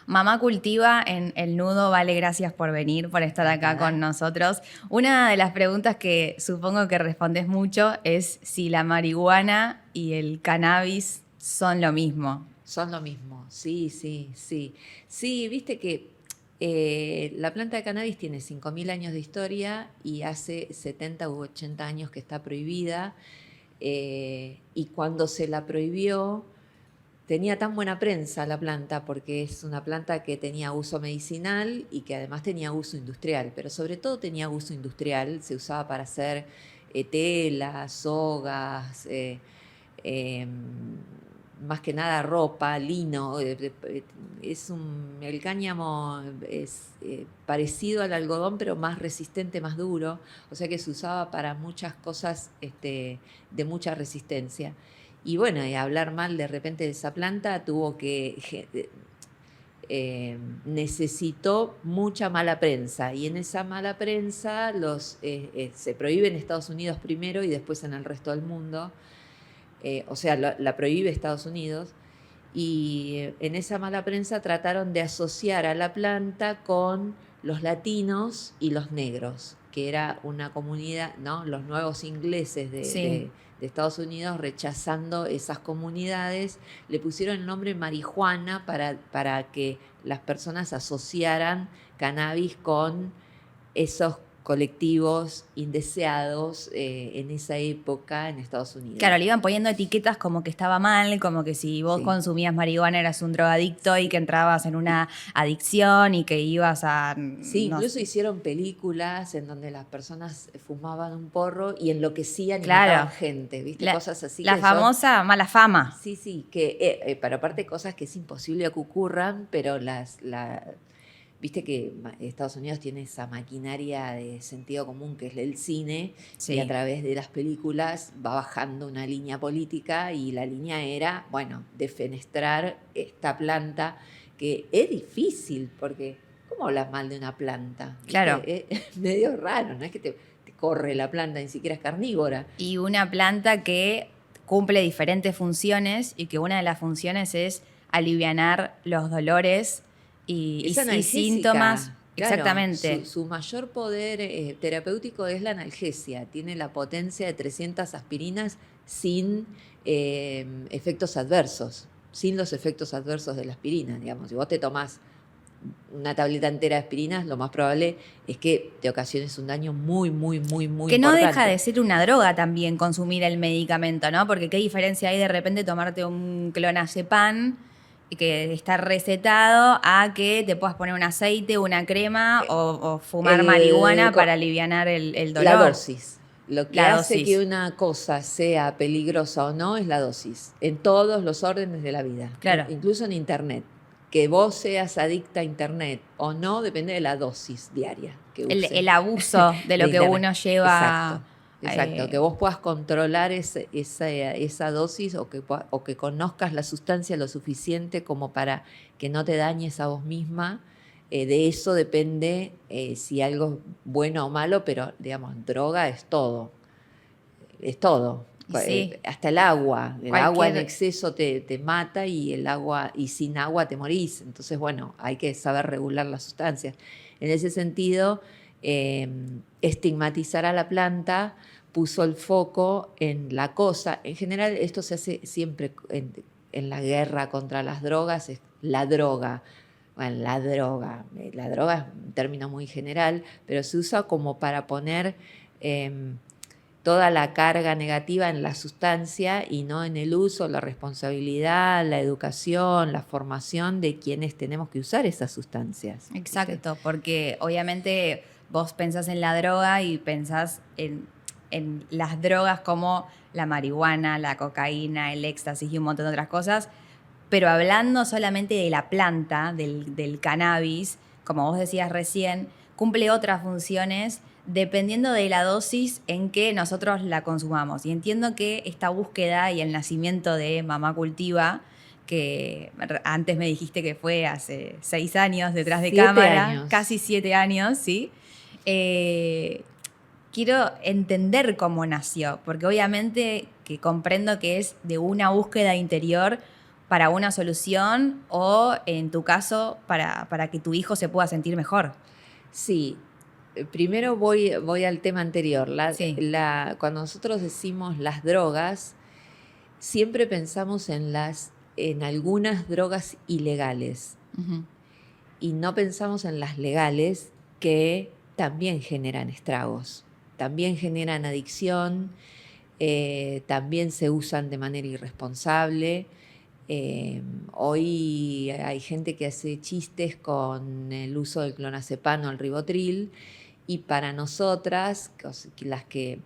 Mamá Cultiva en El Nudo, Vale, gracias por venir, por estar acá con nosotros. Una de las preguntas que supongo que respondes mucho es si la marihuana y el cannabis son lo mismo. Son lo mismo, sí, sí, sí. Sí, viste que la planta de cannabis tiene 5.000 años de historia y hace 70 u 80 años que está prohibida. Y cuando se la prohibió, tenía tan buena prensa la planta porque es una planta que tenía uso medicinal y que además tenía uso industrial, pero sobre todo tenía uso industrial, se usaba para hacer telas, sogas, eh, más que nada ropa, lino. El cáñamo es parecido al algodón, pero más resistente, más duro, o sea que se usaba para muchas cosas de mucha resistencia. Y bueno, y hablar mal de repente de esa planta tuvo que necesitó mucha mala prensa, y en esa mala prensa se prohíbe en Estados Unidos primero y después en el resto del mundo. O sea, la prohíbe Estados Unidos, y en esa mala prensa trataron de asociar a la planta con los latinos y los negros, que era una comunidad, ¿no? Los nuevos ingleses Sí. de Estados Unidos, rechazando esas comunidades, le pusieron el nombre marihuana para que las personas asociaran cannabis con esos colectivos indeseados en esa época en Estados Unidos. Claro, le iban poniendo etiquetas como que estaba mal, como que si vos Sí. consumías marihuana eras un drogadicto y que entrabas en una adicción y que ibas a... Sí, no incluso sé. hicieron películas en donde las personas fumaban un porro y enloquecían y Claro. mataban gente, ¿viste? Cosas así La que son... famosa mala fama. Sí, sí, que pero aparte cosas que es imposible que ocurran, pero viste que Estados Unidos tiene esa maquinaria de sentido común que es el cine, Sí. y a través de las películas va bajando una línea política, y la línea era, bueno, defenestrar esta planta, que es difícil, porque ¿cómo hablas mal de una planta? ¿Viste? Claro. Es medio raro, no es que te corre la planta, ni siquiera es carnívora. Y una planta que cumple diferentes funciones y que una de las funciones es alivianar los dolores y síntomas. Claro, Exactamente. su mayor poder terapéutico es la analgesia. Tiene la potencia de 300 aspirinas sin efectos adversos, sin los efectos adversos de la aspirina. Digamos, si vos te tomás una tableta entera de aspirinas, lo más probable es que te ocasiones un daño muy, muy, muy, muy que importante. no deja de ser una droga también consumir el medicamento, ¿no? Porque qué diferencia hay de repente tomarte un clonazepam que está recetado a que te puedas poner un aceite, una crema o fumar marihuana para aliviar el dolor. La dosis. Lo que La hace dosis. que una cosa sea peligrosa o no es la dosis, en todos los órdenes de la vida, Claro. Incluso en Internet. Que vos seas adicta a Internet o no depende de la dosis diaria que uses. El abuso de lo que Internet. uno lleva. Exacto, que vos puedas controlar esa dosis, o que conozcas la sustancia lo suficiente como para que no te dañes a vos misma. De eso depende si algo es bueno o malo, pero digamos, droga es todo. Es todo. Sí. Hasta el agua. El agua en Cualquier- exceso te mata, y sin agua te morís. Entonces, bueno, hay que saber regular las sustancias. En ese sentido, estigmatizar a la planta puso el foco en la cosa. En general, esto se hace siempre en la guerra contra las drogas, es la droga. Bueno, la droga es un término muy general, pero se usa como para poner toda la carga negativa en la sustancia y no en el uso, la responsabilidad, la educación, la formación de quienes tenemos que usar esas sustancias. Exacto, ¿Viste? porque obviamente vos pensás en la droga y pensás en las drogas como la marihuana, la cocaína, el éxtasis y un montón de otras cosas, pero hablando solamente de la planta, del cannabis, como vos decías recién, cumple otras funciones dependiendo de la dosis en que nosotros la consumamos. Y entiendo que esta búsqueda y el nacimiento de Mamá Cultiva, que antes me dijiste que fue hace 6 años detrás de 7 cámara, años. casi 7 años, ¿sí? Quiero entender cómo nació, porque obviamente que comprendo que es de una búsqueda interior para una solución o, en tu caso, para que tu hijo se pueda sentir mejor. Sí, primero voy al tema anterior. Sí. Cuando nosotros decimos las drogas, siempre pensamos en algunas drogas ilegales Ujú. y no pensamos en las legales, que también generan estragos, también generan adicción, también se usan de manera irresponsable. Hoy hay gente que hace chistes con el uso del clonazepam o el ribotril, y para nosotras, las que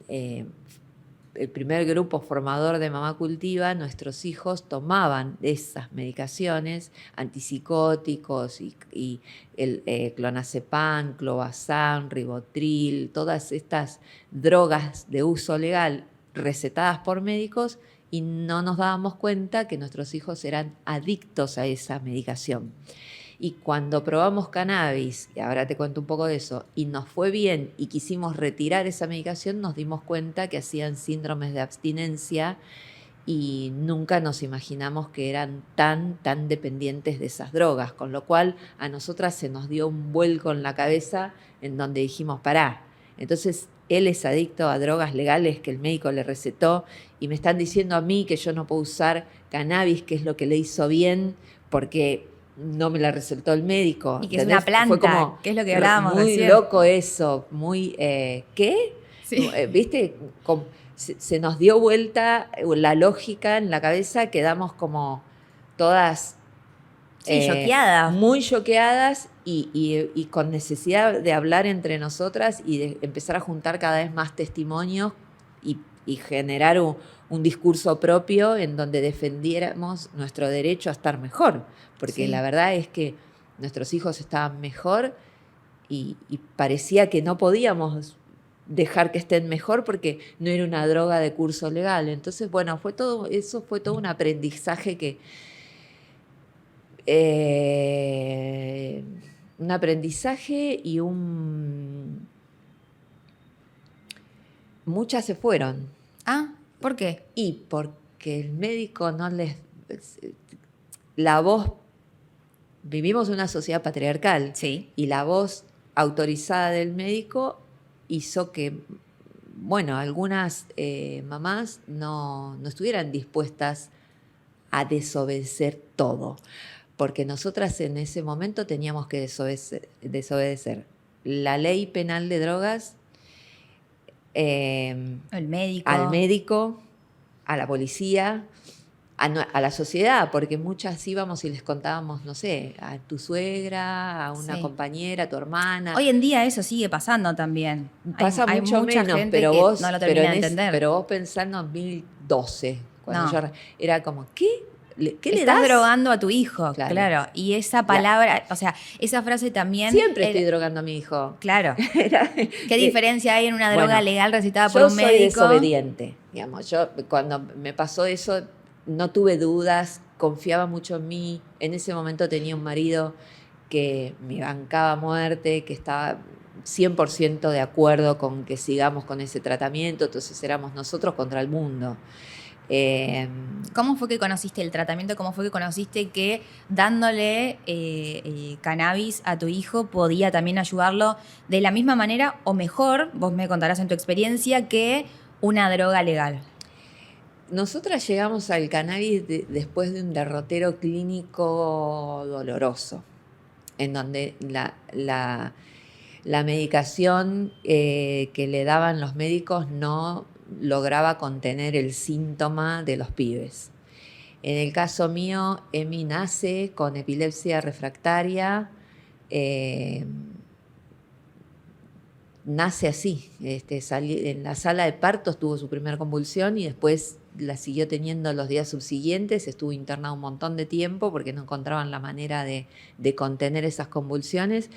el primer grupo formador de Mamá Cultiva, nuestros hijos tomaban esas medicaciones, antipsicóticos y el clonazepam, clobazam, ribotril, todas estas drogas de uso legal recetadas por médicos, y no nos dábamos cuenta que nuestros hijos eran adictos a esa medicación. Y cuando probamos cannabis, y ahora te cuento un poco de eso, y nos fue bien y quisimos retirar esa medicación, nos dimos cuenta que hacían síndromes de abstinencia, y nunca nos imaginamos que eran tan dependientes de esas drogas, con lo cual a nosotras se nos dio un vuelco en la cabeza en donde dijimos, pará, entonces él es adicto a drogas legales que el médico le recetó, y me están diciendo a mí que yo no puedo usar cannabis, que es lo que le hizo bien, porque no me la recetó el médico. Y que es una planta, fue como que es lo que hablábamos muy recién. loco eso, muy, ¿qué? Sí. ¿Viste? Se nos dio vuelta la lógica en la cabeza, quedamos como todas Sí, choqueada. muy choqueadas y con necesidad de hablar entre nosotras y de empezar a juntar cada vez más testimonios y generar un discurso propio en donde defendiéramos nuestro derecho a estar mejor, porque Sí. la verdad es que nuestros hijos estaban mejor y parecía que no podíamos dejar que estén mejor porque no era una droga de curso legal. Entonces, bueno, eso fue todo un aprendizaje un aprendizaje y muchas se fueron. Ah, ¿por qué? Y porque el médico no les... La voz... Vivimos en una sociedad patriarcal. Sí. Y la voz autorizada del médico hizo que, bueno, algunas mamás no estuvieran dispuestas a desobedecer todo, porque nosotras en ese momento teníamos que desobedecer la ley penal de drogas, El médico. al médico, a la policía, a la sociedad, porque muchas íbamos y les contábamos, no sé, a tu suegra, a una Sí. compañera, a tu hermana. Hoy en día eso sigue pasando también. Pasa hay mucho mucha menos, gente pero que vos, no lo termina de entender. pero vos pensando en 2012, cuando No. yo era como, ¿qué le Estás das? drogando a tu hijo, Claro. claro. Y esa palabra, o sea, esa frase también... Siempre estoy drogando a mi hijo. Claro. ¿Qué diferencia hay en una droga Bueno, legal recetada por yo un soy médico? desobediente, digamos. Yo cuando me pasó eso no tuve dudas, confiaba mucho en mí. En ese momento tenía un marido que me bancaba a muerte, que estaba 100% de acuerdo con que sigamos con ese tratamiento, entonces éramos nosotros contra el mundo. ¿Cómo fue que conociste el tratamiento? ¿Cómo fue que conociste que dándole cannabis a tu hijo podía también ayudarlo de la misma manera o mejor, vos me contarás en tu experiencia, que una droga legal? Nosotras llegamos al cannabis después de un derrotero clínico doloroso, en donde la medicación que le daban los médicos no lograba contener el síntoma de los pibes. En el caso mío, Emi nace con epilepsia refractaria, nace así, en la sala de partos tuvo su primera convulsión y después la siguió teniendo los días subsiguientes, estuvo internado un montón de tiempo porque no encontraban la manera de contener esas convulsiones,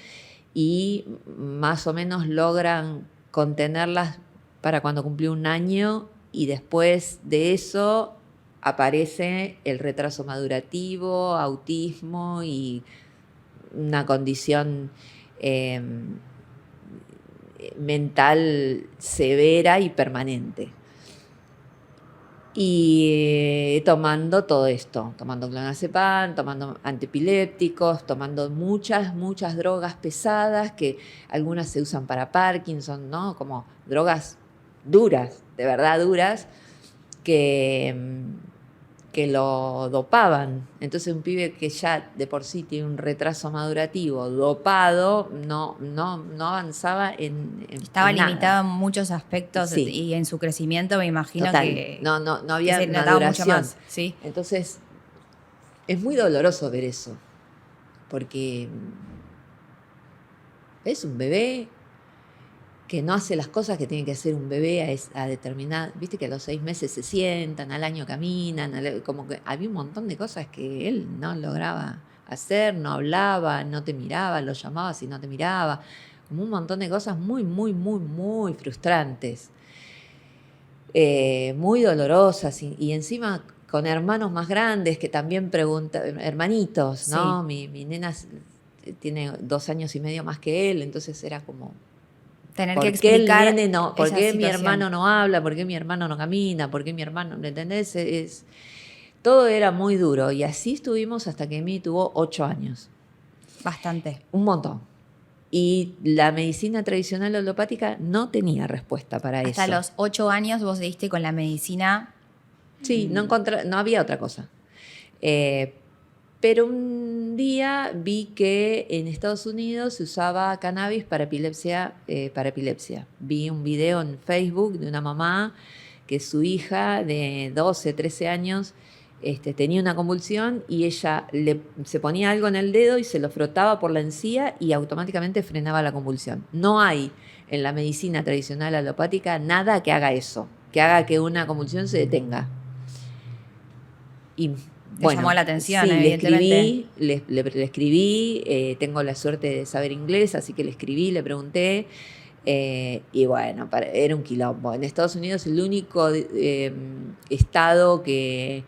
y más o menos logran contenerlas para cuando cumplió 1 año, y después de eso aparece el retraso madurativo, autismo y una condición mental severa y permanente. Y tomando todo esto, tomando clonazepam, tomando antiepilépticos, tomando muchas drogas pesadas, que algunas se usan para Parkinson, ¿no? Como drogas duras, de verdad duras, que lo dopaban. Entonces un pibe que ya de por sí tiene un retraso madurativo, dopado, no avanzaba Estaba en nada. limitado en muchos aspectos Sí. y en su crecimiento me imagino Total, que, no había que se notaba mucho maduración. más. ¿Sí? Entonces, es muy doloroso ver eso, porque es un bebé que no hace las cosas que tiene que hacer un bebé a determinada... Viste que a los 6 meses se sientan, al año caminan, como que había un montón de cosas que él no lograba hacer, no hablaba, no te miraba, lo llamabas y no te miraba, como un montón de cosas muy, muy, muy, muy frustrantes. Muy dolorosas y encima con hermanos más grandes que también preguntan, hermanitos, ¿no? Sí. Mi nena tiene 2 años y medio más que él, entonces era como, Tener que ¿por qué el explicar nene no, por esa qué mi situación. hermano no habla, por qué mi hermano no camina, por qué mi hermano, ¿me entendés? Todo era muy duro y así estuvimos hasta que Emi tuvo 8 años. Bastante. Un montón. Y la medicina tradicional alopática no tenía respuesta para eso. Hasta los 8 años vos diste con la medicina. Sí, no había otra cosa. Pero un día vi que en Estados Unidos se usaba cannabis para epilepsia. Vi un video en Facebook de una mamá que su hija de 12, 13 años tenía una convulsión y ella se ponía algo en el dedo y se lo frotaba por la encía y automáticamente frenaba la convulsión. No hay en la medicina tradicional alopática nada que haga eso, que haga que una convulsión se detenga. Y bueno, llamó la atención, sí, evidentemente. le escribí, tengo la suerte de saber inglés, así que le escribí, le pregunté, y bueno, era un quilombo. En Estados Unidos el único estado que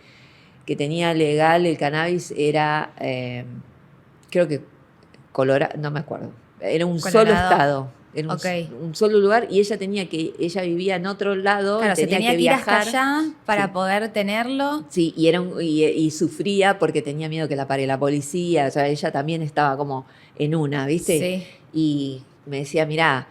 tenía legal el cannabis era, creo que Colorado, no me acuerdo, era un solo Colorado. estado. Era un solo lugar y ella ella vivía en otro lado. Claro, se tenía que ir hasta allá para sí. poder tenerlo. Sí, y sufría porque tenía miedo que la pare la policía. O sea, ella también estaba como en una, ¿viste? Sí. Y me decía, mirá,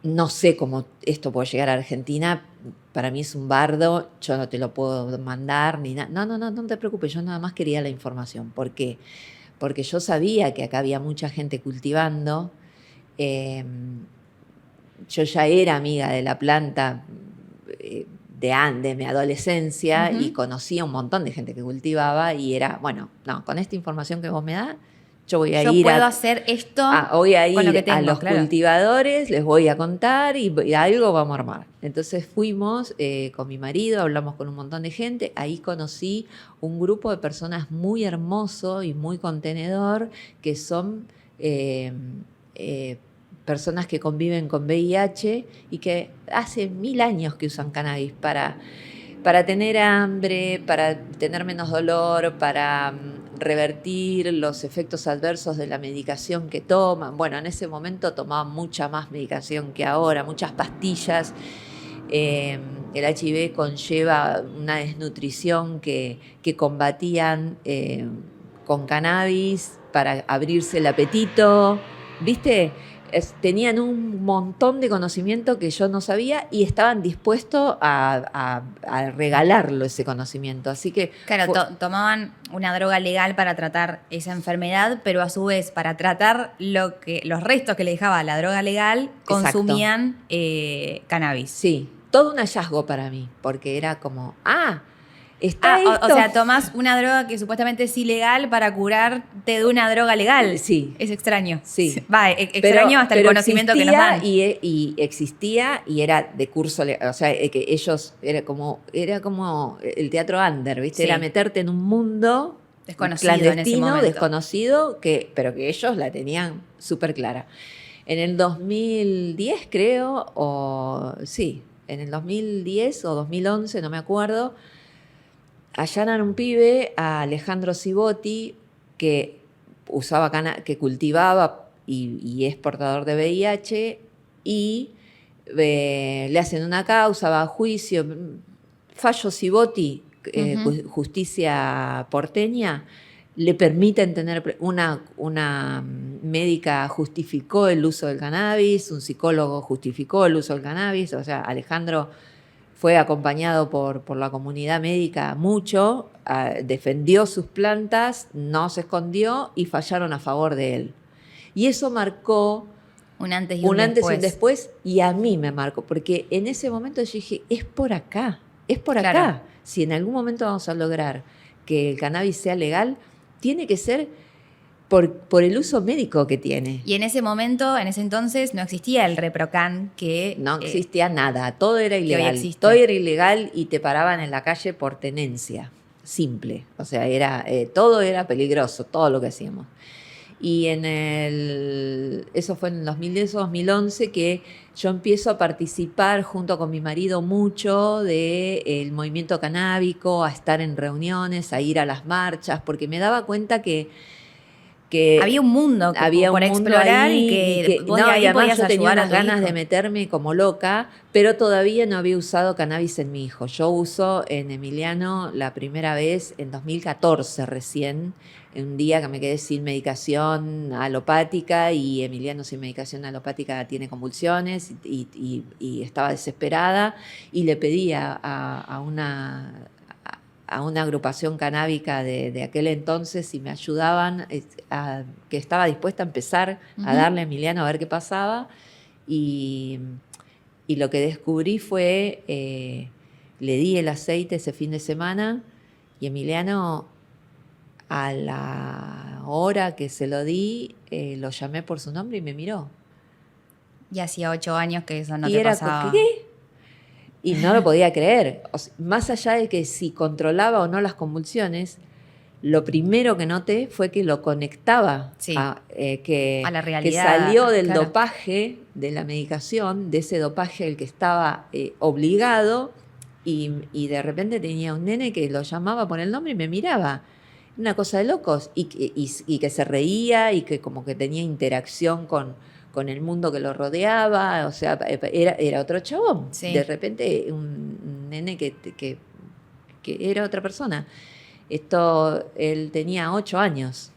no sé cómo esto puede llegar a Argentina. Para mí es un bardo, yo no te lo puedo mandar ni nada. No te preocupes, yo nada más quería la información. ¿Por qué? Porque yo sabía que acá había mucha gente cultivando. Yo ya era amiga de la planta de mi adolescencia y conocía un montón de gente que cultivaba y era, bueno, no, con esta información que vos me das, yo voy a ir hacer esto voy a ir con lo que tengo, a los cultivadores, les voy a contar y algo vamos a armar. Entonces fuimos con mi marido, hablamos con un montón de gente, ahí conocí un grupo de personas muy hermoso y muy contenedor que son personas que conviven con VIH y que hace 1000 años que usan cannabis para tener hambre, para tener menos dolor, para revertir los efectos adversos de la medicación que toman. Bueno, en ese momento tomaban mucha más medicación que ahora, muchas pastillas. El HIV conlleva una desnutrición que combatían con cannabis para abrirse el apetito, ¿viste? Tenían un montón de conocimiento que yo no sabía y estaban dispuestos a regalarlo ese conocimiento. Así que claro, tomaban una droga legal para tratar esa enfermedad, pero a su vez para tratar los restos que le dejaba la droga legal, consumían cannabis. Sí, todo un hallazgo para mí, porque era como, está esto. O sea, tomás una droga que supuestamente es ilegal para curarte de una droga legal. Sí. Es extraño. Sí. Va, extraño hasta el conocimiento que nos dan. Y existía y era de curso, o sea, que ellos, era como el teatro under, ¿viste? Sí. Era meterte en un mundo desconocido clandestino, en ese momento. Desconocido, pero que ellos la tenían súper clara. En el 2010, creo, en el 2010 o 2011, no me acuerdo, allanan un pibe, a Alejandro Cibotti, que que cultivaba y es portador de VIH, y le hacen una causa, va a juicio, fallo Civoti, justicia porteña, le permiten tener una médica justificó el uso del cannabis, un psicólogo justificó el uso del cannabis, o sea, Alejandro fue acompañado por la comunidad médica mucho, defendió sus plantas, no se escondió y fallaron a favor de él. Y eso marcó un antes y un después, y a mí me marcó, porque en ese momento yo dije, es por acá. Claro. Si en algún momento vamos a lograr que el cannabis sea legal, tiene que ser por el uso médico que tiene. Y en ese momento, en ese entonces, no existía el Reprocan que... No existía nada, todo era ilegal. existe. Todo era ilegal y te paraban en la calle por tenencia, simple. O sea, todo era peligroso, todo lo que hacíamos. Y eso fue en el 2010 o 2011 que yo empiezo a participar junto con mi marido mucho del movimiento canábico, a estar en reuniones, a ir a las marchas, porque me daba cuenta que había un mundo por explorar ahí, y que vos de ahí y además podías yo tenía ayudar a unas tu ganas hijo. de meterme como loca, pero todavía no había usado cannabis en mi hijo. Yo uso en Emiliano la primera vez en 2014 recién, en un día que me quedé sin medicación alopática y Emiliano sin medicación alopática tiene convulsiones y estaba desesperada y le pedí a una agrupación canábica de aquel entonces si me ayudaban, que estaba dispuesta a empezar a darle a Emiliano a ver qué pasaba. Y lo que descubrí fue, le di el aceite ese fin de semana y Emiliano, a la hora que se lo di, lo llamé por su nombre y me miró. Y hacía 8 años que eso no y te era, pasaba. ¿qué? Y no lo podía creer. O sea, más allá de que si controlaba o no las convulsiones, lo primero que noté fue que lo conectaba Sí. a la realidad. que salió del Claro. dopaje, de la medicación, de ese dopaje al que estaba obligado, y de repente tenía un nene que lo llamaba por el nombre y me miraba. Una cosa de locos. Y que se reía y que como que tenía interacción con el mundo que lo rodeaba, o sea, era otro chabón. Sí. De repente un nene que era otra persona. Él tenía 8 años.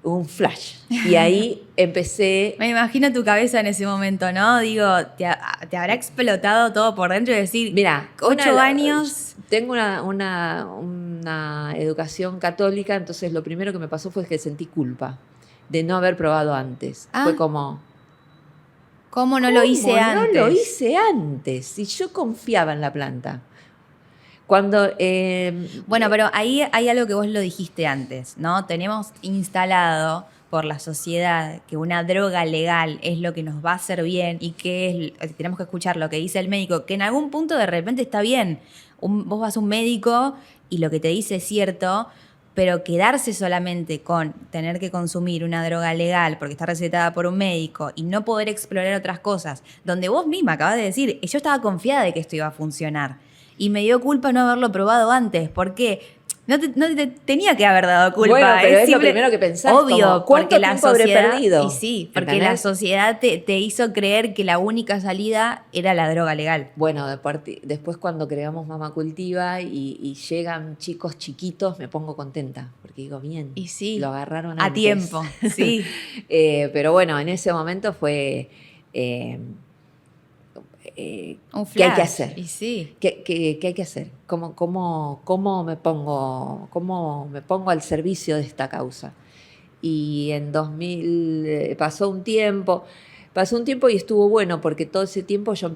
Un flash. Y ahí empecé... Me imagino tu cabeza en ese momento, ¿no? Digo, te habrá explotado todo por dentro y decir, Mira, 8 años... Tengo una educación católica, entonces lo primero que me pasó fue que sentí culpa de no haber probado antes. Fue como... ¿Cómo no lo hice antes? No lo hice antes. Y yo confiaba en la planta. Cuando... Bueno, pero ahí hay algo que vos lo dijiste antes, ¿no? Tenemos instalado por la sociedad que una droga legal es lo que nos va a hacer bien y que tenemos que escuchar lo que dice el médico, que en algún punto de repente está bien. Vos vas a un médico y lo que te dice es cierto, pero quedarse solamente con tener que consumir una droga legal porque está recetada por un médico y no poder explorar otras cosas, donde vos misma acabas de decir, yo estaba confiada de que esto iba a funcionar y me dio culpa no haberlo probado antes. ¿Por qué? No te tenía que haber dado culpa. Bueno, pero es lo primero que pensás. Obvio, ¿cuánto porque la tiempo habré sociedad, perdido? Y sí, porque ¿Entendés? la sociedad te hizo creer que la única salida era la droga legal. Bueno, después cuando creamos Mamá Cultiva y llegan chicos chiquitos, me pongo contenta, porque digo, bien, Y sí, lo agarraron a antes. tiempo, sí. Pero bueno, en ese momento fue... Un ¿qué hay flash. que hacer? Y sí. ¿Qué hay que hacer? ¿Cómo me pongo al servicio de esta causa? Y en 2000 pasó un tiempo y estuvo bueno, porque todo ese tiempo yo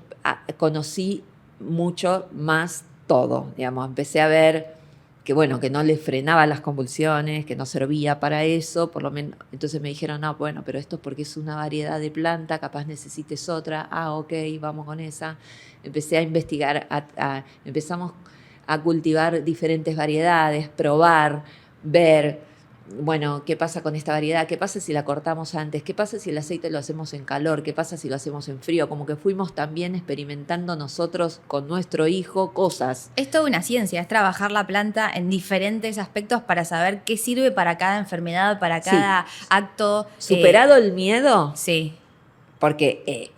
conocí mucho más todo, digamos, empecé a ver que bueno, que no le frenaba las convulsiones, que no servía para eso, por lo menos. Entonces me dijeron, no, bueno, pero esto es porque es una variedad de planta, capaz necesites otra, ok, vamos con esa. Empecé a investigar, empezamos a cultivar diferentes variedades, probar, ver, bueno, ¿qué pasa con esta variedad? ¿Qué pasa si la cortamos antes? ¿Qué pasa si el aceite lo hacemos en calor? ¿Qué pasa si lo hacemos en frío? Como que fuimos también experimentando nosotros con nuestro hijo cosas. Es toda una ciencia, es trabajar la planta en diferentes aspectos para saber qué sirve para cada enfermedad, para cada acto. ¿Superado el miedo? Sí. Porque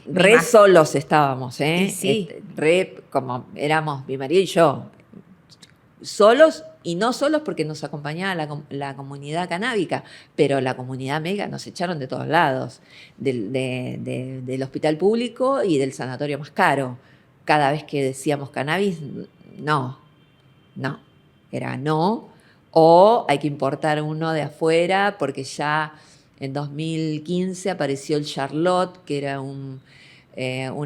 Me re imag- solos estábamos, ¿eh? Y sí. Re como éramos mi marido y yo. Solos y no solos porque nos acompañaba la comunidad canábica, pero la comunidad mega nos echaron de todos lados, del hospital público y del sanatorio más caro. Cada vez que decíamos cannabis, no, no, era no, o hay que importar uno de afuera porque ya en 2015 apareció el Charlotte, que era un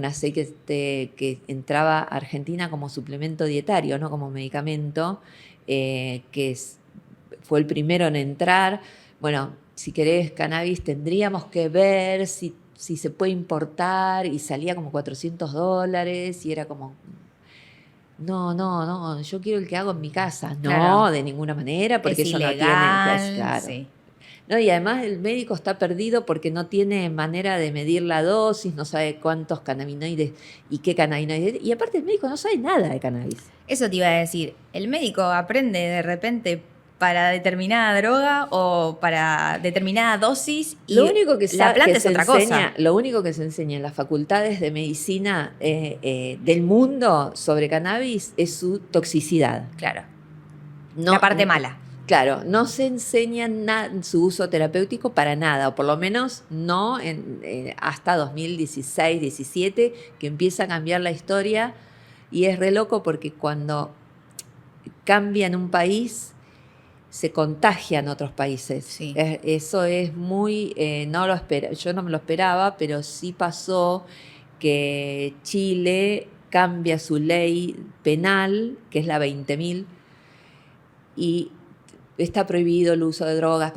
aceite que entraba a Argentina como suplemento dietario, no como medicamento, fue el primero en entrar. Bueno, si querés cannabis tendríamos que ver si se puede importar, y salía como $400 y era como, no, yo quiero el que hago en mi casa. Claro. No, de ninguna manera, porque Es eso no tiene, ilegal, claro. sí. No, y además el médico está perdido porque no tiene manera de medir la dosis, no sabe cuántos cannabinoides y qué cannabinoides. Y aparte el médico no sabe nada de cannabis. Eso te iba a decir. ¿El médico aprende de repente para determinada droga o para determinada dosis y Lo único que la planta que es se otra enseña, cosa? lo único que se enseña en las facultades de medicina del mundo sobre cannabis es su toxicidad. Claro. No, La parte mala. Claro, no se enseña su uso terapéutico para nada, o por lo menos no hasta 2016, 17, que empieza a cambiar la historia. Y es re loco porque cuando cambia en un país, se contagia en otros países. Sí. Eso es muy, yo no me lo esperaba, pero sí pasó que Chile cambia su ley penal, que es la 20.000, y está prohibido el uso de drogas,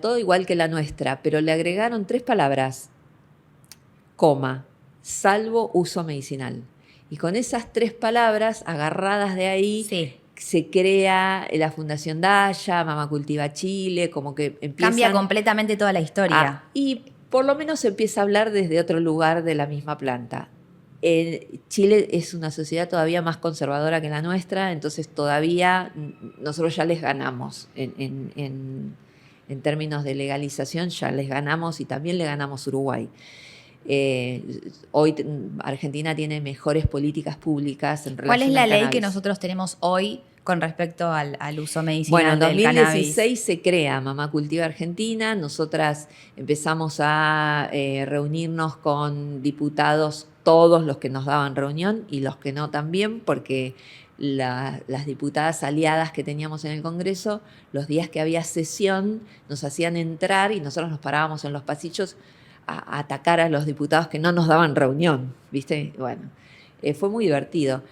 todo igual que la nuestra, pero le agregaron 3 palabras, salvo uso medicinal. Y con esas 3 palabras agarradas de ahí, Sí. se crea la Fundación Daya, Mamá Cultiva Chile, como que empiezan... Cambia completamente toda la historia. y por lo menos se empieza a hablar desde otro lugar de la misma planta. Chile es una sociedad todavía más conservadora que la nuestra, entonces todavía nosotros ya les ganamos en términos de legalización, ya les ganamos, y también le ganamos a Uruguay. Hoy Argentina tiene mejores políticas públicas en relación ¿Cuál es la al ley cannabis. que nosotros tenemos hoy con respecto al uso Bueno, medicinal en del 2016 cannabis? se crea Mamá Cultiva Argentina. Nosotras empezamos a reunirnos con diputados, todos los que nos daban reunión y los que no también, porque las diputadas aliadas que teníamos en el Congreso, los días que había sesión, nos hacían entrar y nosotros nos parábamos en los pasillos a atacar a los diputados que no nos daban reunión, ¿viste? Bueno, fue muy divertido.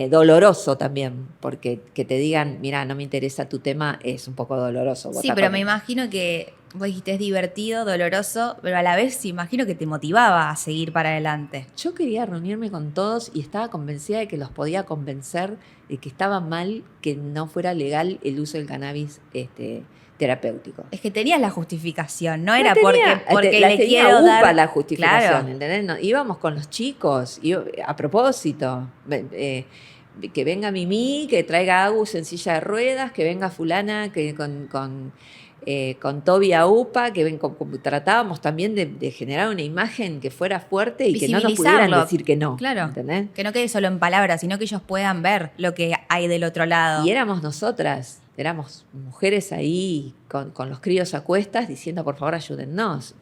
Doloroso también, porque que te digan, mira, no me interesa tu tema, es un poco doloroso. Sí, pero me imagino que vos dijiste es divertido, doloroso, pero a la vez imagino que te motivaba a seguir para adelante. Yo quería reunirme con todos y estaba convencida de que los podía convencer de que estaba mal que no fuera legal el uso del cannabis terapéutico. Es que tenías la justificación, no La era tenía, porque la le tenía quiero UPA dar la justificación, Claro. ¿entendés? No, íbamos con los chicos, a propósito, que venga Mimi, que traiga a Agus en silla de ruedas, que venga fulana que con Toby a UPA, que tratábamos también de generar una imagen que fuera fuerte y que no nos pudieran Visibilizarlo. decir que no. Claro. ¿Entendés? Que no quede solo en palabras, sino que ellos puedan ver lo que hay del otro lado. Y éramos nosotras, éramos mujeres ahí con los críos a cuestas diciendo, por favor, ayúdennos.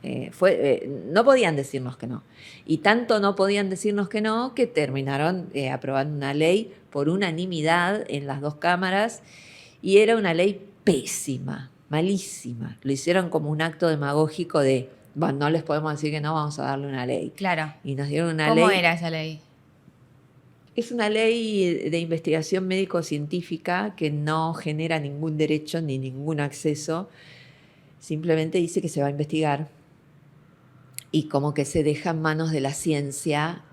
No podían decirnos que no. Y tanto no podían decirnos que no, que terminaron aprobando una ley por unanimidad en las 2 cámaras, y era una ley pésima, malísima. Lo hicieron como un acto demagógico de, bueno, no les podemos decir que no, vamos a darle una ley. Claro. Y nos dieron una ley. ¿Cómo era esa ley? Es una ley de investigación médico-científica que no genera ningún derecho ni ningún acceso. Simplemente dice que se va a investigar y como que se deja en manos de la ciencia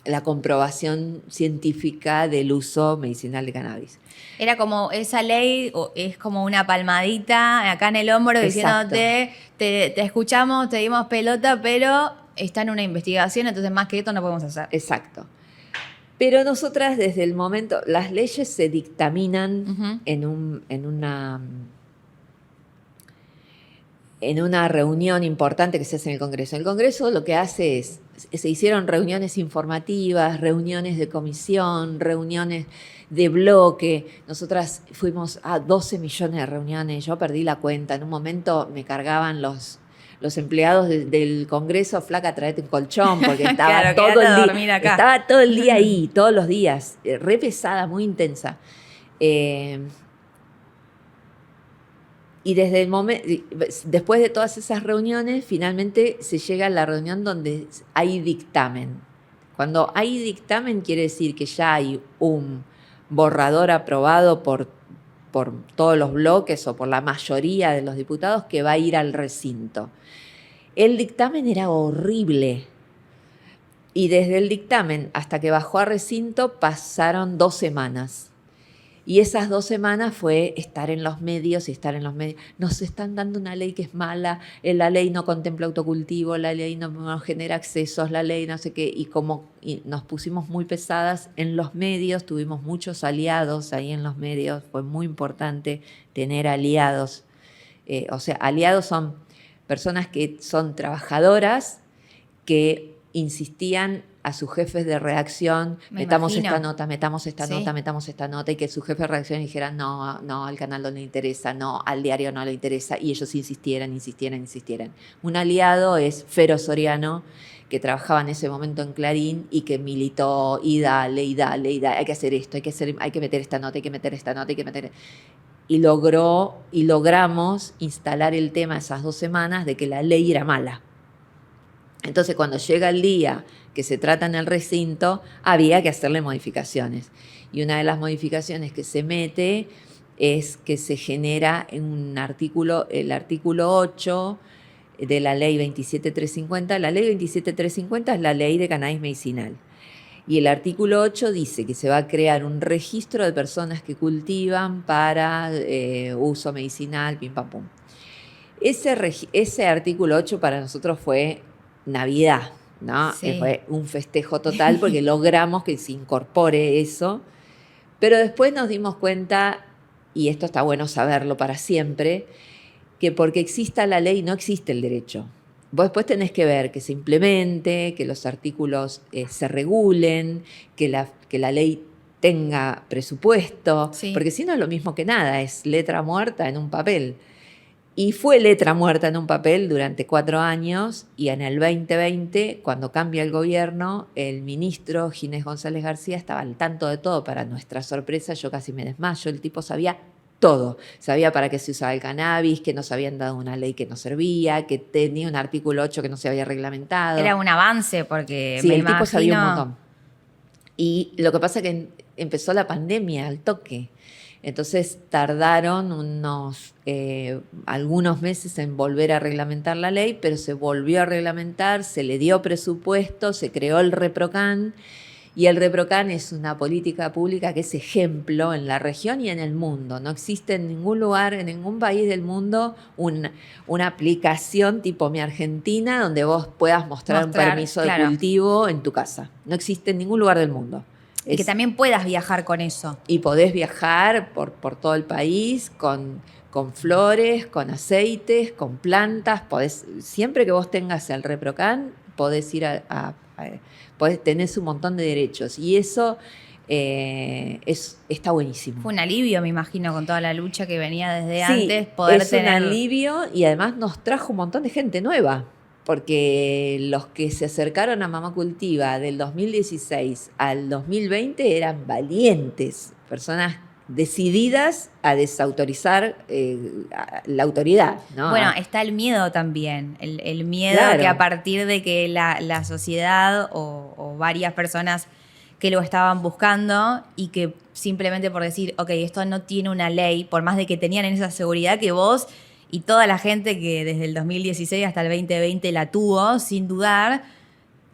la comprobación científica del uso medicinal de cannabis. Era como esa ley, es como una palmadita acá en el hombro Exacto. diciéndote, te escuchamos, te dimos pelota, pero está en una investigación, entonces más que esto no podemos hacer. Exacto. Pero nosotras desde el momento, las leyes se dictaminan Ujú. en una en una reunión importante que se hace en el Congreso. El Congreso lo que hace es, se hicieron reuniones informativas, reuniones de comisión, reuniones de bloque. Nosotras fuimos a 12 millones de reuniones, yo perdí la cuenta. En un momento me cargaban los empleados del Congreso, flaca, traete un colchón, porque estaba, claro, estaba todo el día ahí, todos los días, re pesada, muy intensa. Y desde el momento, después de todas esas reuniones, finalmente se llega a la reunión donde hay dictamen. Cuando hay dictamen quiere decir que ya hay un borrador aprobado por todos los bloques o por la mayoría de los diputados que va a ir al recinto. El dictamen era horrible. Y desde el dictamen hasta que bajó a recinto pasaron 2 semanas. Y esas 2 semanas fue estar en los medios y estar en los medios. Nos están dando una ley que es mala, la ley no contempla autocultivo, la ley no genera accesos, la ley no sé qué. Y nos pusimos muy pesadas en los medios, tuvimos muchos aliados ahí en los medios, fue muy importante tener aliados. O sea, aliados son personas que son trabajadoras, que insistían a sus jefes de redacción, metamos esta nota, metamos esta nota, y que su jefe de redacción dijera, no, al canal no le interesa, no, al diario no le interesa, y ellos insistieran. Un aliado es Fero Soriano, que trabajaba en ese momento en Clarín y que militó, y dale, hay que hacer esto, hay que meter esta nota, y logramos instalar el tema esas 2 semanas de que la ley era mala. Entonces, cuando llega el día que se trata en el recinto, había que hacerle modificaciones. Y una de las modificaciones que se mete es que se genera el artículo 8 de la ley 27350. La ley 27350 es la ley de cannabis medicinal. Y el artículo 8 dice que se va a crear un registro de personas que cultivan para uso medicinal, pim pam pum. Ese artículo 8 para nosotros fue Navidad, ¿no? Sí. Fue un festejo total porque logramos que se incorpore eso, pero después nos dimos cuenta, y esto está bueno saberlo para siempre, que porque exista la ley no existe el derecho. Vos después tenés que ver que se implemente, que los artículos se regulen, que la ley tenga presupuesto, sí. Porque si no es lo mismo que nada, es letra muerta en un papel. Y fue letra muerta en un papel durante 4 años, y en el 2020, cuando cambia el gobierno, el ministro Ginés González García estaba al tanto de todo. Para nuestra sorpresa, yo casi me desmayo, el tipo sabía todo. Sabía para qué se usaba el cannabis, que nos habían dado una ley que no servía, que tenía un artículo 8 que no se había reglamentado. Era un avance porque sí, el tipo sabía un montón. Y lo que pasa es que empezó la pandemia al toque. Entonces tardaron algunos meses en volver a reglamentar la ley, pero se volvió a reglamentar, se le dio presupuesto, se creó el ReproCan, y el ReproCan es una política pública que es ejemplo en la región y en el mundo. No existe en ningún lugar, en ningún país del mundo, una aplicación tipo Mi Argentina donde vos puedas mostrar un permiso de cultivo en tu casa. No existe en ningún lugar del mundo. Y que también puedas viajar con eso. Y podés viajar por todo el país con flores, con aceites, con plantas. Siempre que vos tengas el ReproCan, podés ir tenés un montón de derechos. Y eso está buenísimo. Fue un alivio, me imagino, con toda la lucha que venía desde antes. Poder tener... un alivio, y además nos trajo un montón de gente nueva. Porque los que se acercaron a Mamá Cultiva del 2016 al 2020 eran valientes, personas decididas a desautorizar la autoridad, ¿no? Bueno, está el miedo también, el miedo que a partir de que la sociedad o varias personas que lo estaban buscando, y que simplemente por decir, ok, esto no tiene una ley, por más de que tenían esa seguridad que vos y toda la gente que desde el 2016 hasta el 2020 la tuvo, sin dudar,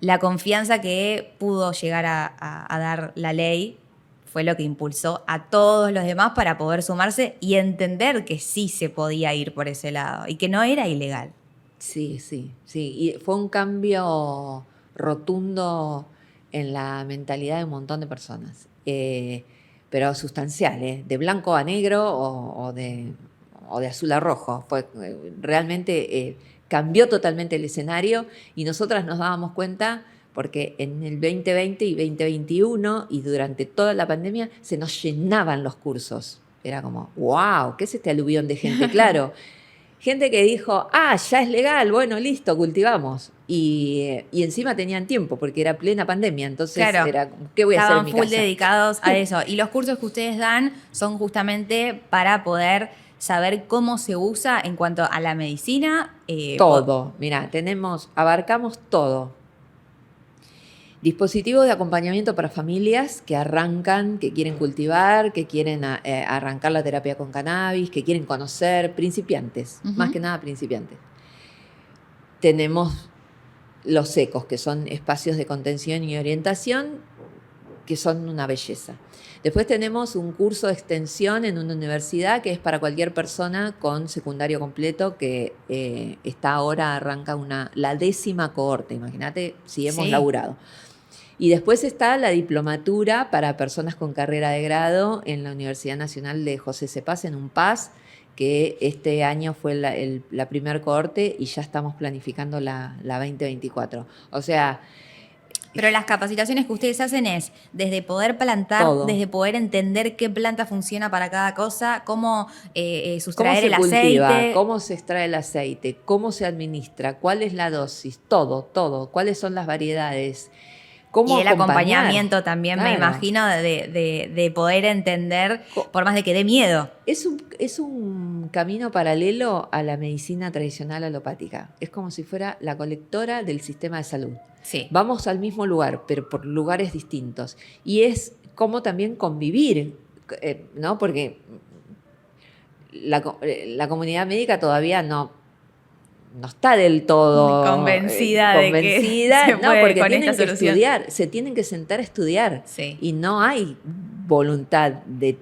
la confianza que pudo llegar a dar la ley fue lo que impulsó a todos los demás para poder sumarse y entender que sí se podía ir por ese lado y que no era ilegal. Sí. Y fue un cambio rotundo en la mentalidad de un montón de personas. Pero sustancial, de blanco a negro o o de azul a rojo. Realmente cambió totalmente el escenario y nosotras nos dábamos cuenta porque en el 2020 y 2021 y durante toda la pandemia se nos llenaban los cursos. Era como, wow, ¿qué es este aluvión de gente? Claro, gente que dijo, ya es legal, bueno, listo, cultivamos. Y encima tenían tiempo porque era plena pandemia, entonces Claro, era, ¿qué voy a hacer en estaban mi full casa? dedicados a eso. Y los cursos que ustedes dan son justamente para poder saber cómo se usa en cuanto a la medicina. Todo, mira, abarcamos todo. Dispositivos de acompañamiento para familias que arrancan, que quieren cultivar, que quieren arrancar la terapia con cannabis, que quieren conocer, principiantes, más que nada principiantes. Tenemos los ECOs, que son espacios de contención y orientación, que son una belleza. Después tenemos un curso de extensión en una universidad que es para cualquier persona con secundario completo que arranca la 10ª cohorte, imagínate si hemos laburado. Y después está la diplomatura para personas con carrera de grado en la Universidad Nacional de José C. Paz, en UNPAS, que este año fue la primer cohorte y ya estamos planificando la 2024. O sea... Pero las capacitaciones que ustedes hacen es desde poder plantar, todo. desde poder entender qué planta funciona para cada cosa, cómo sustraer ¿Cómo se el cultiva? aceite. ¿Cómo se extrae el aceite? ¿Cómo se administra? ¿Cuál es la dosis? Todo. ¿Cuáles son las variedades? ¿Cómo y el acompañar? acompañamiento también, Claro. me imagino, de poder entender, por más de que dé miedo. Es un camino paralelo a la medicina tradicional alopática. Es como si fuera la colectora del sistema de salud. Sí. Vamos al mismo lugar, pero por lugares distintos. Y es como también convivir, ¿no? Porque la comunidad médica todavía no está del todo convencida de que se puede porque con tienen esta que solución. estudiar, se tienen que sentar a estudiar. Sí. Y no hay voluntad de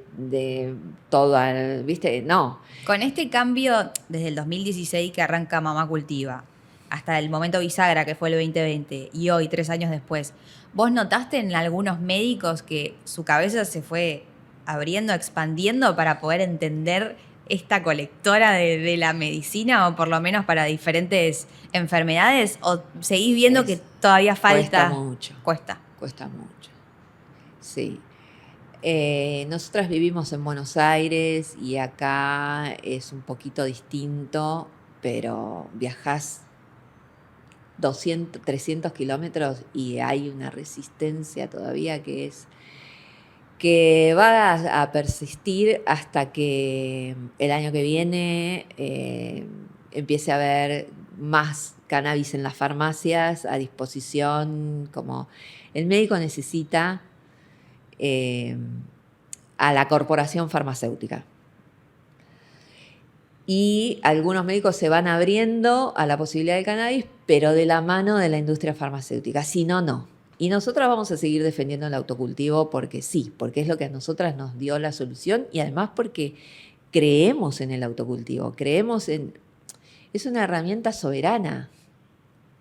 toda, ¿viste? No. Con este cambio, desde el 2016 que arranca Mamá Cultiva, hasta el momento bisagra que fue el 2020, y hoy, 3 años después, ¿vos notaste en algunos médicos que su cabeza se fue abriendo, expandiendo para poder entender esta colectora de la medicina, o por lo menos para diferentes enfermedades? ¿O seguís viendo que todavía falta? Cuesta mucho. Cuesta mucho. Sí. Nosotras vivimos en Buenos Aires y acá es un poquito distinto, pero viajás 200, 300 kilómetros y hay una resistencia todavía que va a persistir hasta que el año que viene empiece a haber más cannabis en las farmacias a disposición. Como el médico necesita a la corporación farmacéutica. Y algunos médicos se van abriendo a la posibilidad del cannabis, pero de la mano de la industria farmacéutica. Si no, no. Y nosotras vamos a seguir defendiendo el autocultivo porque sí, porque es lo que a nosotras nos dio la solución y además porque creemos en el autocultivo, es una herramienta soberana.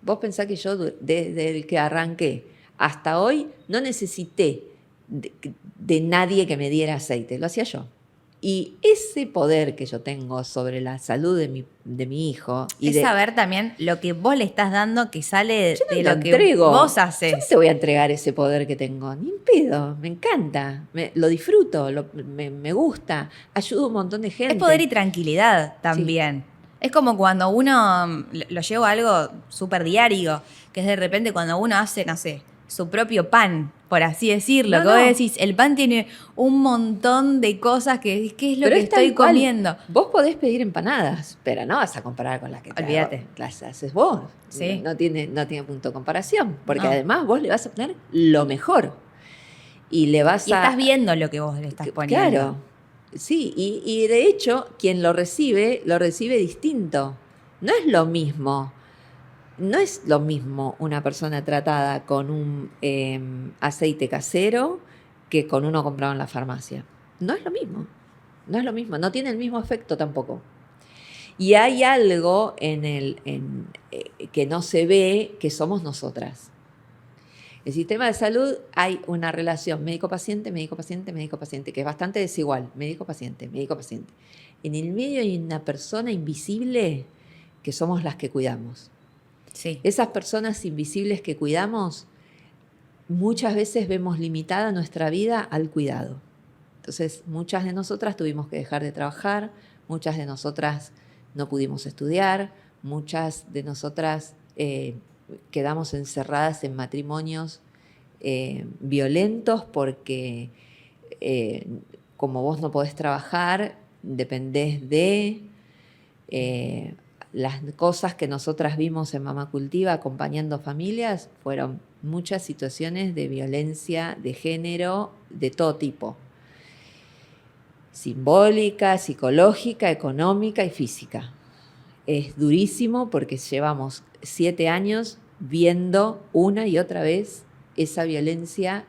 Vos pensás que yo desde el que arranqué hasta hoy no necesité de nadie que me diera aceite, lo hacía yo. Y ese poder que yo tengo sobre la salud de mi hijo... Es saber también lo que vos le estás dando que sale de lo que vos haces. Yo no te voy a entregar ese poder que tengo, ni en pedo, me encanta, lo disfruto, me gusta, ayudo a un montón de gente. Es poder y tranquilidad también. Sí. Es como cuando uno, lo llevo a algo súper diario, que es de repente cuando uno hace, no sé, su propio pan, por así decirlo. No, que vos decís, el pan tiene un montón de cosas que ¿qué es lo que estoy comiendo? Vos podés pedir empanadas, pero no vas a comparar con las que las haces vos. Sí. No tiene punto de comparación, porque además vos le vas a poner lo mejor. Y estás viendo lo que vos le estás poniendo. Claro, sí, y de hecho, quien lo recibe distinto. No es lo mismo. No es lo mismo una persona tratada con un aceite casero que con uno comprado en la farmacia. No es lo mismo. No tiene el mismo efecto tampoco. Y hay algo que no se ve, que somos nosotras. El sistema de salud, hay una relación médico-paciente, médico-paciente, médico-paciente, que es bastante desigual. Médico-paciente, médico-paciente. en el medio hay una persona invisible que somos las que cuidamos. Sí. Esas personas invisibles que cuidamos, muchas veces vemos limitada nuestra vida al cuidado. Entonces, muchas de nosotras tuvimos que dejar de trabajar, muchas de nosotras no pudimos estudiar, muchas de nosotras quedamos encerradas en matrimonios violentos porque como vos no podés trabajar, dependés de las cosas que nosotras vimos en Mamá Cultiva acompañando familias, fueron muchas situaciones de violencia de género de todo tipo. Simbólica, psicológica, económica y física. Es durísimo porque llevamos 7 años viendo una y otra vez esa violencia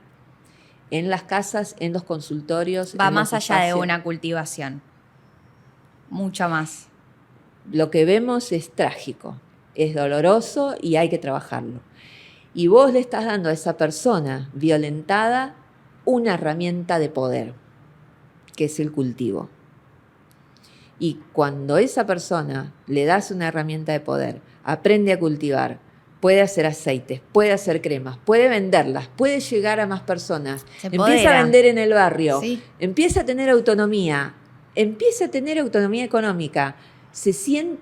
en las casas, en los consultorios. Va más allá de una cultivación. Mucho más. Lo que vemos es trágico, es doloroso y hay que trabajarlo. Y vos le estás dando a esa persona violentada una herramienta de poder, que es el cultivo. Y cuando esa persona le das una herramienta de poder, aprende a cultivar, puede hacer aceites, puede hacer cremas, puede venderlas, puede llegar a más personas, empieza a vender en el barrio, sí. empieza a tener autonomía económica, se siente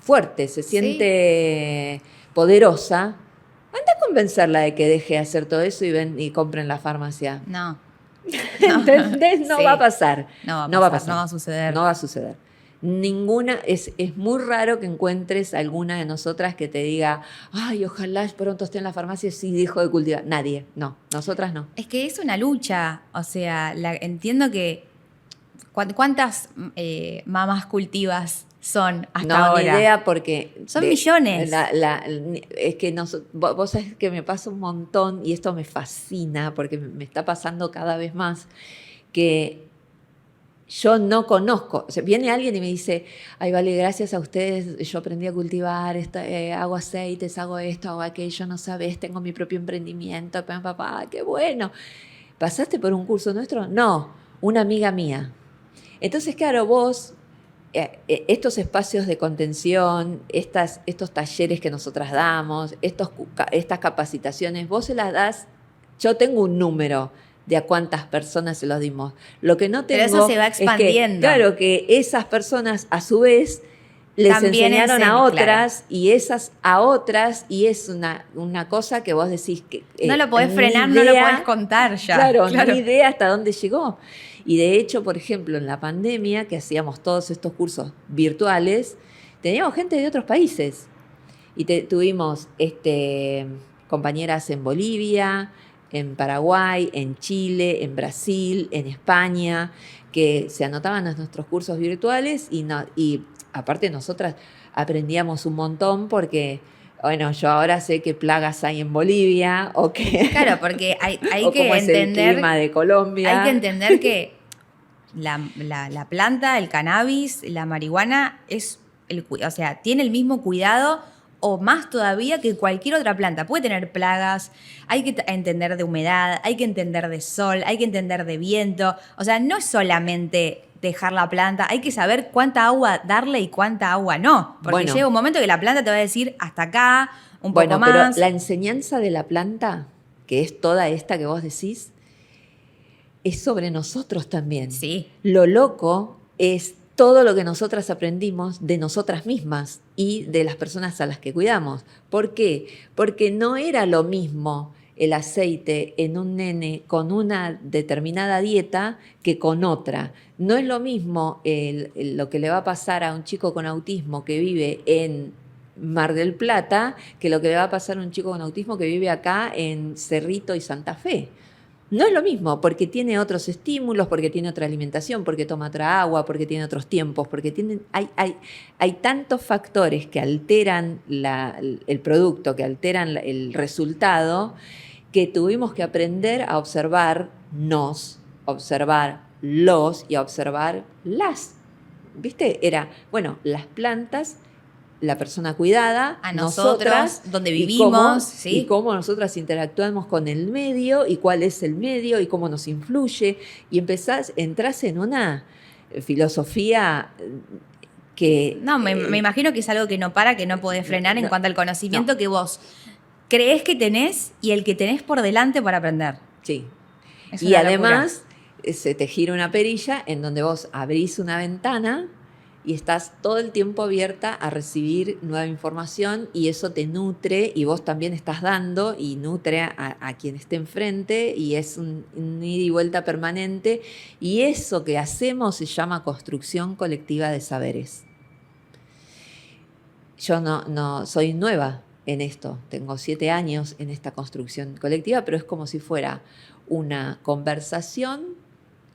fuerte, se siente poderosa, anda a convencerla de que deje de hacer todo eso y compre en la farmacia. No. ¿Entendés? No sí. va a pasar. No va a suceder. No va a suceder. Ninguna, es muy raro que encuentres alguna de nosotras que te diga, ay, ojalá pronto esté en la farmacia si dejo de cultivar. Nadie, no, nosotras no. Es que es una lucha, o sea, entiendo que ¿cuántas mamás cultivas son hasta ahora? No, ni idea porque... Son millones. Es que vos sabés que me pasa un montón y esto me fascina porque me está pasando cada vez más, que yo no conozco. O sea, viene alguien y me dice, ay, vale, gracias a ustedes yo aprendí a cultivar, hago aceites, hago esto, hago aquello, no sabés, tengo mi propio emprendimiento, papá, qué bueno. ¿Pasaste por un curso nuestro? No, una amiga mía. Entonces, claro, vos, estos espacios de contención, estos talleres que nosotras damos, estas capacitaciones, vos se las das, yo tengo un número de a cuántas personas se los dimos. Lo que no tengo pero eso se va expandiendo. Claro, que esas personas a su vez les también enseñaron a otras, claro. Y esas a otras, y es una cosa que vos decís que... no lo podés frenar, no lo podés contar ya. Claro, ni idea hasta dónde llegó. Y de hecho, por ejemplo, en la pandemia, que hacíamos todos estos cursos virtuales, teníamos gente de otros países. Y tuvimos compañeras en Bolivia, en Paraguay, en Chile, en Brasil, en España, que se anotaban a nuestros cursos virtuales y aparte nosotras aprendíamos un montón porque, bueno, yo ahora sé qué plagas hay en Bolivia o que... Claro, porque hay o que cómo entender... es el clima de Colombia. Hay que entender que la planta, el cannabis, la marihuana, o sea, tiene el mismo cuidado o más todavía que cualquier otra planta. Puede tener plagas, hay que entender de humedad, hay que entender de sol, hay que entender de viento. O sea, no es solamente dejar la planta, hay que saber cuánta agua darle y cuánta agua no. Porque llega un momento que la planta te va a decir hasta acá, un poco más. Pero la enseñanza de la planta, que es toda esta que vos decís, es sobre nosotros también. Sí. Lo loco es todo lo que nosotras aprendimos de nosotras mismas y de las personas a las que cuidamos. ¿Por qué? Porque no era lo mismo el aceite en un nene con una determinada dieta que con otra. No es lo mismo lo que le va a pasar a un chico con autismo que vive en Mar del Plata que lo que le va a pasar a un chico con autismo que vive acá en Cerrito y Santa Fe. No es lo mismo, porque tiene otros estímulos, porque tiene otra alimentación, porque toma otra agua, porque tiene otros tiempos, porque hay tantos factores que alteran el producto, que alteran el resultado, que tuvimos que aprender a observarnos, observarlos y a observar las. ¿Viste? Era, bueno, las plantas la persona cuidada, a nosotros, donde vivimos, y cómo nosotras interactuamos con el medio, y cuál es el medio, y cómo nos influye. Y entras en una filosofía que... No, me imagino que es algo que no para, que no podés frenar en cuanto al conocimiento que vos creés que tenés y el que tenés por delante para aprender. Sí. Es Y una además se te gira una perilla en donde vos abrís una ventana y estás todo el tiempo abierta a recibir nueva información, y eso te nutre, y vos también estás dando y nutre a quien esté enfrente, y es un ida y vuelta permanente, y eso que hacemos se llama construcción colectiva de saberes. Yo no soy nueva en esto, tengo 7 años en esta construcción colectiva, pero es como si fuera una conversación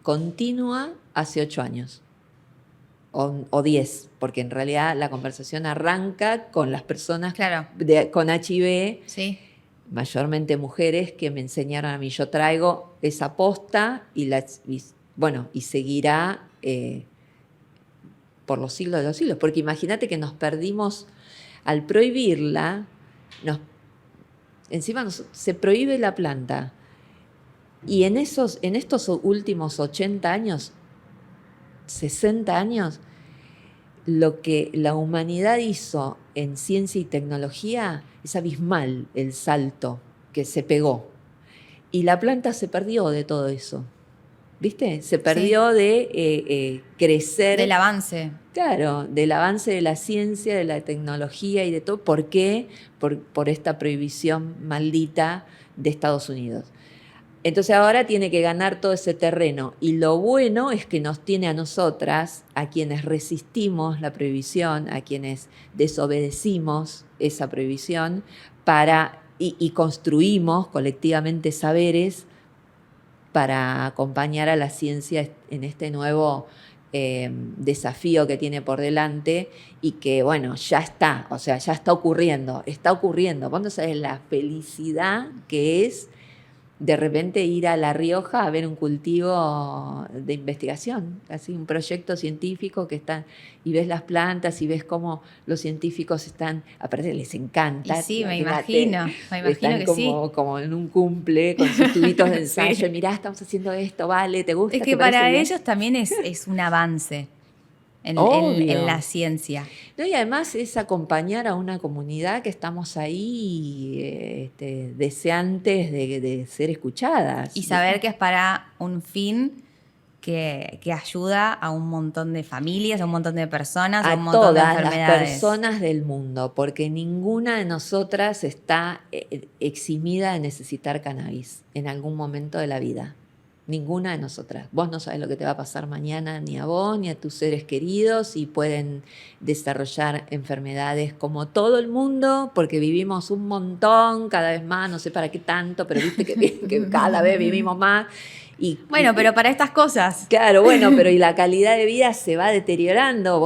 continua hace 8 años. O 10, porque en realidad la conversación arranca con las personas con HIV, sí, mayormente mujeres, que me enseñaron a mí. Yo traigo esa posta y seguirá por los siglos de los siglos, porque imagínate que nos perdimos al prohibirla. Encima se prohíbe la planta, y en estos últimos 80 años, 60 años, lo que la humanidad hizo en ciencia y tecnología es abismal, el salto que se pegó. Y la planta se perdió de todo eso. ¿Viste? Se perdió de crecer. Del avance. Claro, del avance de la ciencia, de la tecnología y de todo. ¿Por qué? Por esta prohibición maldita de Estados Unidos. Entonces ahora tiene que ganar todo ese terreno, y lo bueno es que nos tiene a nosotras, a quienes resistimos la prohibición, a quienes desobedecimos esa prohibición, y construimos colectivamente saberes para acompañar a la ciencia en este nuevo desafío que tiene por delante, y que bueno, ya está ocurriendo. Vos no sabés la felicidad que es de repente ir a La Rioja a ver un cultivo de investigación, así un proyecto científico que está, y ves las plantas y ves cómo los científicos están, aparte les encanta. Y sí, me imagino están que como en un cumple con sus tubitos de ensayo. Sí. Mirá, estamos haciendo esto, vale, ¿te gusta? Es que para ellos también es un avance en la ciencia. No, y además es acompañar a una comunidad que estamos ahí deseantes de ser escuchadas. Y saber que es para un fin que ayuda a un montón de familias, a un montón de personas, a un montón de enfermedades. A todas las personas del mundo, porque ninguna de nosotras está eximida de necesitar cannabis en algún momento de la vida. Ninguna de nosotras. Vos no sabés lo que te va a pasar mañana, ni a vos, ni a tus seres queridos, y pueden desarrollar enfermedades como todo el mundo, porque vivimos un montón, cada vez más, no sé para qué tanto, pero viste que cada vez vivimos más. Pero para estas cosas. Claro, pero y la calidad de vida se va deteriorando.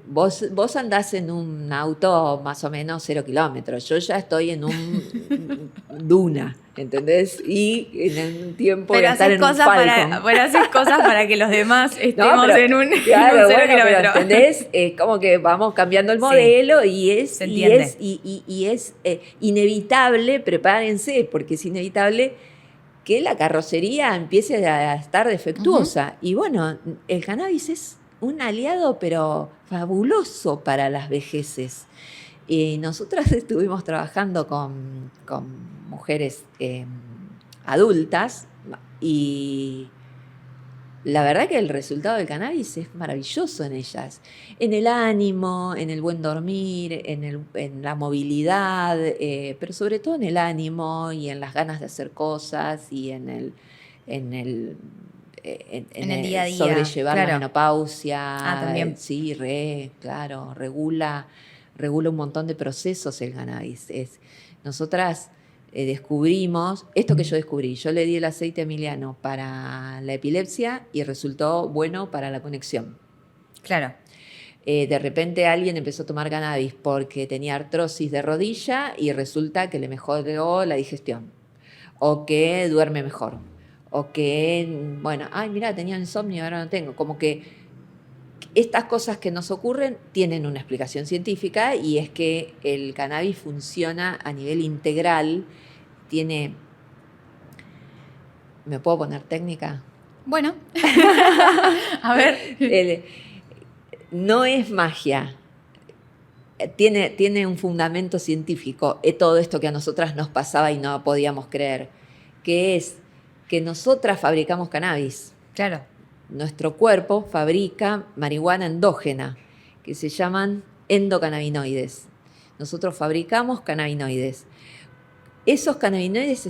Vos andás en un auto más o menos 0 kilómetros. Yo ya estoy en un Duna, ¿entendés? Y en un tiempo de estar en un Falcon. Pero haces cosas para que los demás estemos en un 0 kilómetro. ¿Entendés? Es como que vamos cambiando el modelo, y es inevitable, prepárense, porque es inevitable que la carrocería empiece a estar defectuosa. Uh-huh. Y bueno, el cannabis es un aliado, pero fabuloso para las vejeces. Y nosotras estuvimos trabajando con mujeres adultas, y la verdad que el resultado del cannabis es maravilloso en ellas. En el ánimo, en el buen dormir, en la movilidad, pero sobre todo en el ánimo y en las ganas de hacer cosas, y en el día a día. Sobrellevar la menopausia. También. Sí, claro, regula un montón de procesos el cannabis. Nosotras descubrimos, esto que yo descubrí, yo le di el aceite Emiliano para la epilepsia y resultó bueno para la conexión. Claro. De repente alguien empezó a tomar cannabis porque tenía artrosis de rodilla y resulta que le mejoró la digestión, o que duerme mejor, o que, mirá, tenía insomnio, ahora no tengo. Como que estas cosas que nos ocurren tienen una explicación científica y es que el cannabis funciona a nivel integral, tiene... ¿Me puedo poner técnica? Bueno, a ver. No es magia, tiene un fundamento científico, todo esto que a nosotras nos pasaba y no podíamos creer, que es que nosotras fabricamos cannabis. Claro. Nuestro cuerpo fabrica marihuana endógena, que se llaman endocannabinoides. Nosotros fabricamos cannabinoides. Esos cannabinoides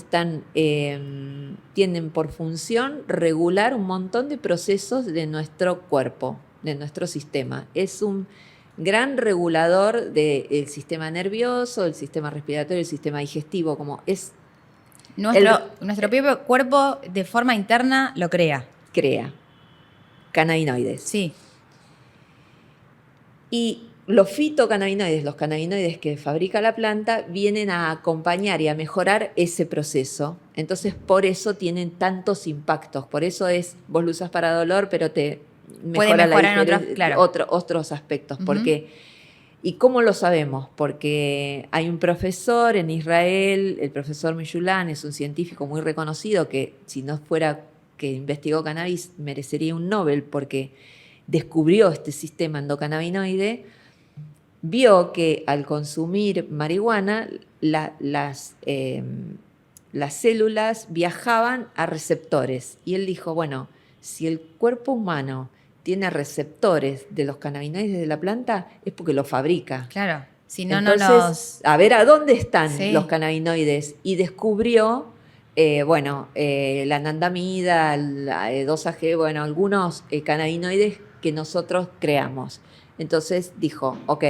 tienen por función regular un montón de procesos de nuestro cuerpo, de nuestro sistema. Es un gran regulador del sistema nervioso, el sistema respiratorio, el sistema digestivo, como es... Nuestro propio cuerpo de forma interna lo crea. Crea cannabinoides. Sí. Y los fitocannabinoides, los cannabinoides que fabrica la planta, vienen a acompañar y a mejorar ese proceso. Entonces, por eso tienen tantos impactos. Por eso vos lo usas para dolor, pero te puede mejorar en otros aspectos. Porque, ¿y cómo lo sabemos? Porque hay un profesor en Israel, el profesor Meshulam, es un científico muy reconocido que si no fuera que investigó cannabis merecería un Nobel porque descubrió este sistema endocannabinoide. Vio que al consumir marihuana las células viajaban a receptores. Y él dijo, bueno, si el cuerpo humano tiene receptores de los cannabinoides de la planta, es porque los fabrica. Claro, si no, entonces, a ver a dónde están los cannabinoides. Y descubrió, la anandamida, la 2-AG, algunos cannabinoides que nosotros creamos. Entonces dijo, ok,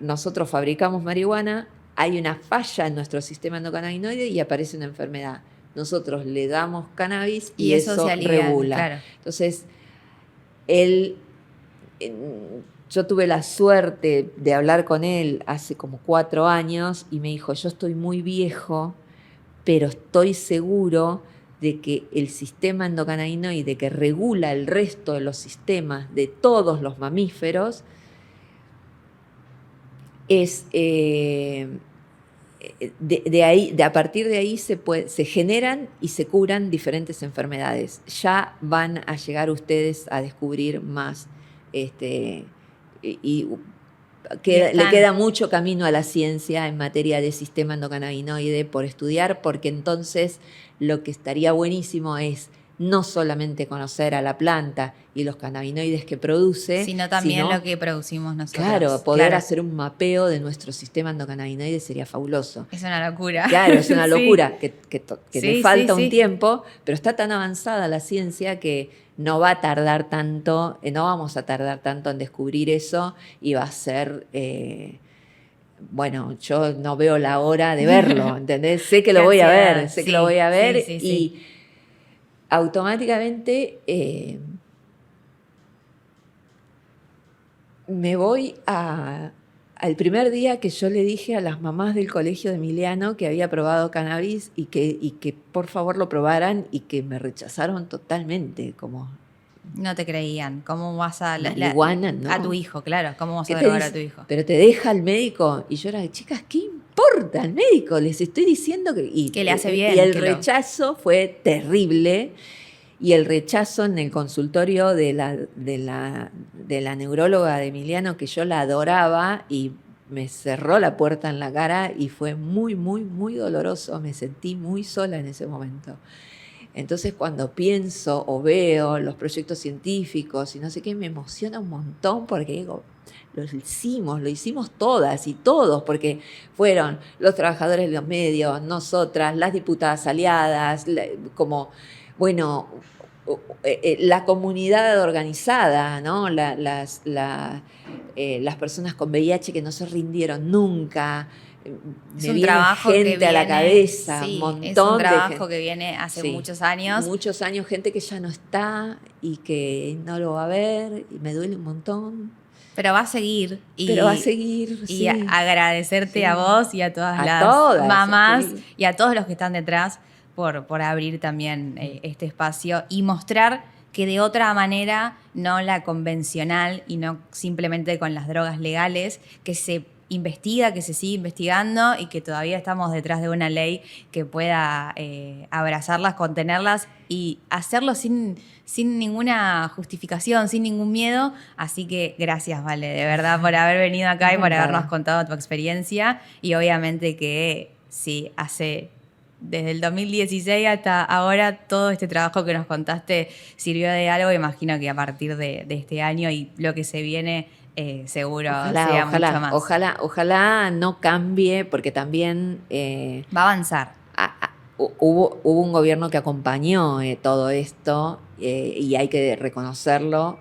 nosotros fabricamos marihuana, hay una falla en nuestro sistema endocannabinoide y aparece una enfermedad. Nosotros le damos cannabis y eso se regula. Claro. Entonces, yo tuve la suerte de hablar con él hace como 4 años y me dijo, yo estoy muy viejo, pero estoy seguro de que el sistema endocannabinoide que regula el resto de los sistemas de todos los mamíferos es a partir de ahí se generan y se curan diferentes enfermedades. Ya van a llegar ustedes a descubrir más le queda mucho camino a la ciencia en materia de sistema endocannabinoide por estudiar, porque entonces lo que estaría buenísimo es no solamente conocer a la planta y los cannabinoides que produce, sino también lo que producimos nosotros. Claro, poder hacer un mapeo de nuestro sistema endocannabinoide sería fabuloso. Es una locura. Claro, es una locura que le falta un tiempo, pero está tan avanzada la ciencia que no va a tardar tanto, no vamos a tardar tanto en descubrir eso y va a ser... yo no veo la hora de verlo, ¿entendés? Sé que lo voy a ver, que lo voy a ver y automáticamente me voy al primer día que yo le dije a las mamás del colegio de Emiliano que había probado cannabis y que por favor lo probaran y que me rechazaron totalmente, como... No te creían. ¿Cómo vas a... marihuana, no. A tu hijo, claro. ¿Cómo vas a drogar a tu hijo? Pero te deja el médico. Y yo era, chicas, ¿qué importa el médico? Les estoy diciendo que le hace bien. Y el rechazo fue terrible. Y el rechazo en el consultorio de la neuróloga de Emiliano, que yo la adoraba, y me cerró la puerta en la cara y fue muy, muy, muy doloroso. Me sentí muy sola en ese momento. Entonces, cuando pienso o veo los proyectos científicos y no sé qué, me emociona un montón porque digo, lo hicimos todas y todos, porque fueron los trabajadores de los medios, nosotras, las diputadas aliadas, la comunidad organizada, ¿no? Las personas con VIH que no se rindieron nunca. Es un trabajo gente que viene, a la cabeza, un montón es un trabajo de gente que viene hace muchos años. Muchos años, gente que ya no está y que no lo va a ver y me duele un montón. Pero va a seguir. Y agradecerte a vos y a todas las mamás y a todos los que están detrás por abrir también este espacio y mostrar que de otra manera, no la convencional y no simplemente con las drogas legales, que se investiga, que se sigue investigando y que todavía estamos detrás de una ley que pueda abrazarlas, contenerlas y hacerlo sin ninguna justificación, sin ningún miedo. Así que gracias, Vale, de verdad, por haber venido acá y por habernos contado tu experiencia. Y obviamente que sí, desde el 2016 hasta ahora, todo este trabajo que nos contaste sirvió de algo. Imagino que a partir de este año y lo que se viene, seguro sea mucho más. Ojalá no cambie, porque también va a avanzar. Hubo un gobierno que acompañó todo esto y hay que reconocerlo,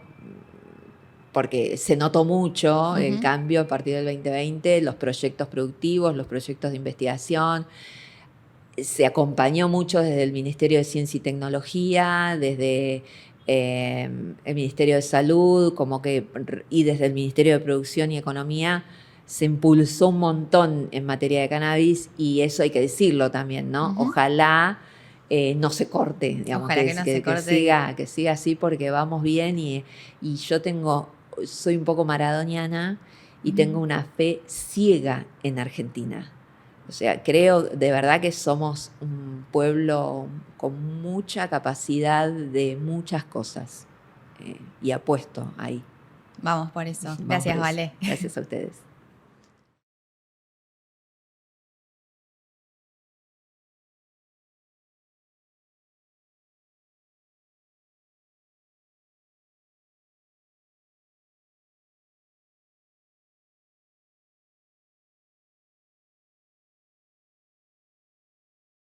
porque se notó mucho el cambio a partir del 2020, los proyectos productivos, los proyectos de investigación. Se acompañó mucho desde el Ministerio de Ciencia y Tecnología, desde el Ministerio de Salud, y desde el Ministerio de Producción y Economía. Se impulsó un montón en materia de cannabis, y eso hay que decirlo también, ¿no? Ojalá no se corte, digamos, que siga así, porque vamos bien, y yo soy un poco maradoniana y tengo una fe ciega en Argentina. O sea, creo de verdad que somos un pueblo con mucha capacidad de muchas cosas, y apuesto ahí. Vamos por eso. Gracias, Vale. Gracias a ustedes.